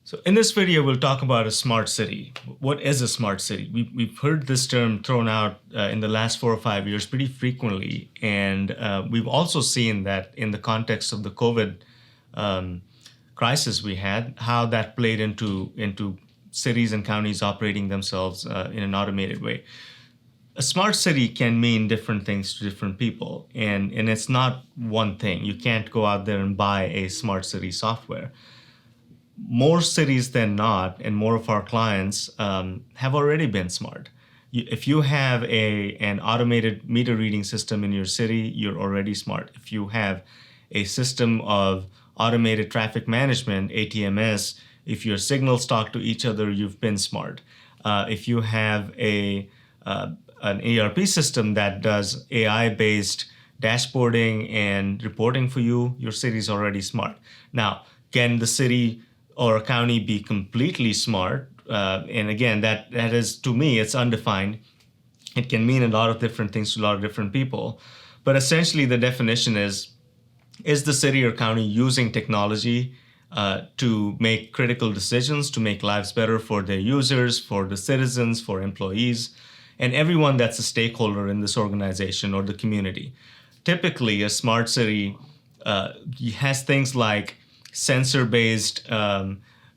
So in this video, we'll talk about a smart city. What is a smart city? We've heard this term thrown out in the last 4 or 5 years pretty frequently. And we've also seen that in the context of the COVID um, crisis we had, how that played into cities and counties operating themselves in an automated way. A smart city can mean different things to different people. And it's not one thing. You can't go out there and buy a smart city software. More cities than not, and more of our clients have already been smart. If you have an automated meter reading system in your city, you're already smart. If you have a system of automated traffic management, ATMS, if your signals talk to each other, you've been smart. If you have an ERP system that does AI-based dashboarding and reporting for you, your city's already smart. Now, can the city or a county be completely smart? And again, that is, to me, it's undefined. It can mean a lot of different things to a lot of different people. But essentially, the definition is the city or county using technology to make critical decisions, to make lives better for their users, for the citizens, for employees, and everyone that's a stakeholder in this organization or the community. Typically, a smart city has things like sensor-based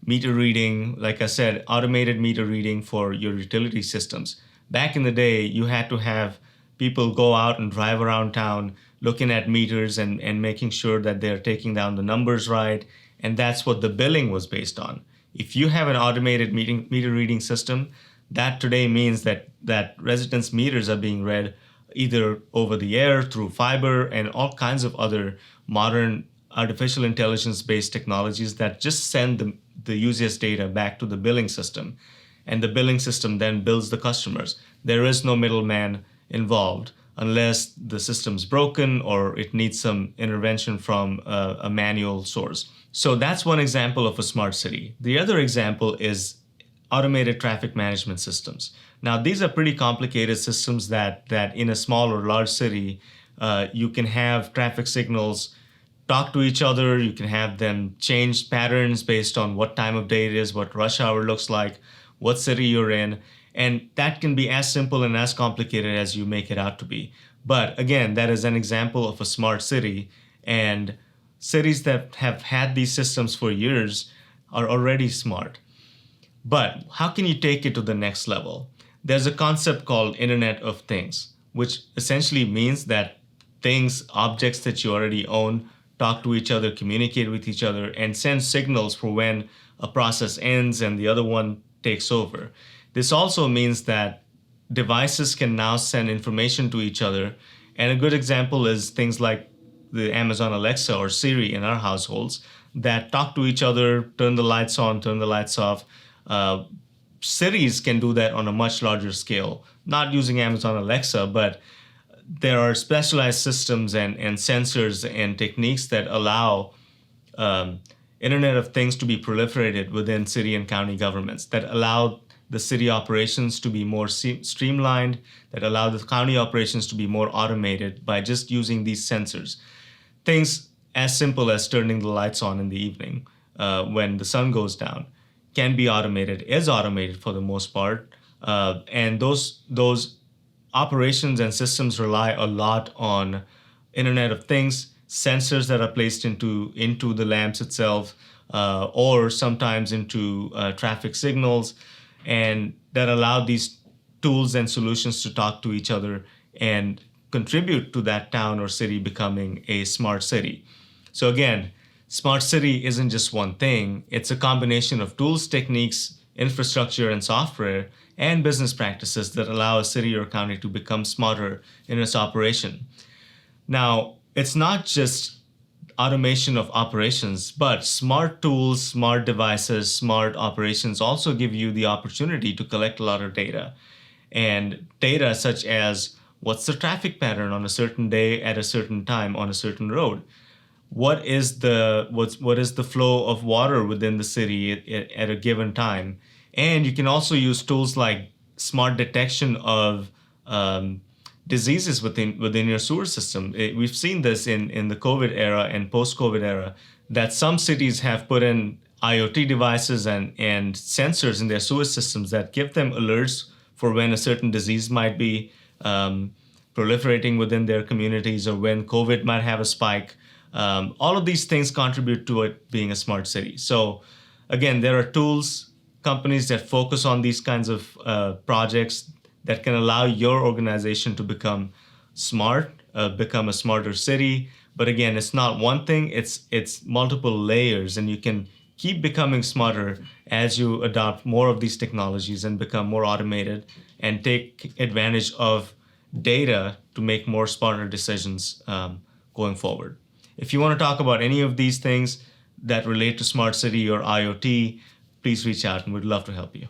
meter reading, like I said, automated meter reading for your utility systems. Back in the day, you had to have people go out and drive around town looking at meters and making sure that they're taking down the numbers right. And that's what the billing was based on. If you have an automated meter reading system, that today means that residents' meters are being read either over the air, through fiber, and all kinds of other modern artificial intelligence-based technologies that just send the user's data back to the billing system. And the billing system then bills the customers. There is no middleman involved unless the system's broken or it needs some intervention from a manual source. So that's one example of a smart city. The other example is automated traffic management systems. Now, these are pretty complicated systems that in a small or large city, you can have traffic signals talk to each other. You can have them change patterns based on what time of day it is, what rush hour looks like, what city you're in. And that can be as simple and as complicated as you make it out to be. But again, that is an example of a smart city. And cities that have had these systems for years are already smart. But how can you take it to the next level? There's a concept called Internet of Things, which essentially means that things, objects that you already own, talk to each other, communicate with each other, and send signals for when a process ends and the other one takes over. This also means that devices can now send information to each other. And a good example is things like the Amazon Alexa or Siri in our households that talk to each other, turn the lights on, turn the lights off. Cities can do that on a much larger scale, not using Amazon Alexa, but there are specialized systems and sensors and techniques that allow Internet of Things to be proliferated within city and county governments, that allow the city operations to be more streamlined, that allow the county operations to be more automated by just using these sensors. Things as simple as turning the lights on in the evening when the sun goes down can be automated, is automated for the most part. And those operations and systems rely a lot on Internet of Things, sensors that are placed into the lamps itself, or sometimes into traffic signals, and that allow these tools and solutions to talk to each other and contribute to that town or city becoming a smart city. So again, smart city isn't just one thing. It's a combination of tools, techniques, infrastructure, and software, and business practices that allow a city or county to become smarter in its operation. Now, it's not just automation of operations, but smart tools, smart devices, smart operations also give you the opportunity to collect a lot of data. And data such as what's the traffic pattern on a certain day at a certain time on a certain road? What is the flow of water within the city at a given time? And you can also use tools like smart detection of diseases within your sewer system. We've seen this in the COVID era and post-COVID era, that some cities have put in IoT devices and sensors in their sewage systems that give them alerts for when a certain disease might be proliferating within their communities or when COVID might have a spike. All of these things contribute to it being a smart city. So again, there are tools, companies that focus on these kinds of projects that can allow your organization to become smart, become a smarter city. But again, it's not one thing, it's multiple layers, and you can keep becoming smarter as you adopt more of these technologies and become more automated and take advantage of data to make more smarter decisions going forward. If you want to talk about any of these things that relate to smart city or IoT, please reach out and we'd love to help you.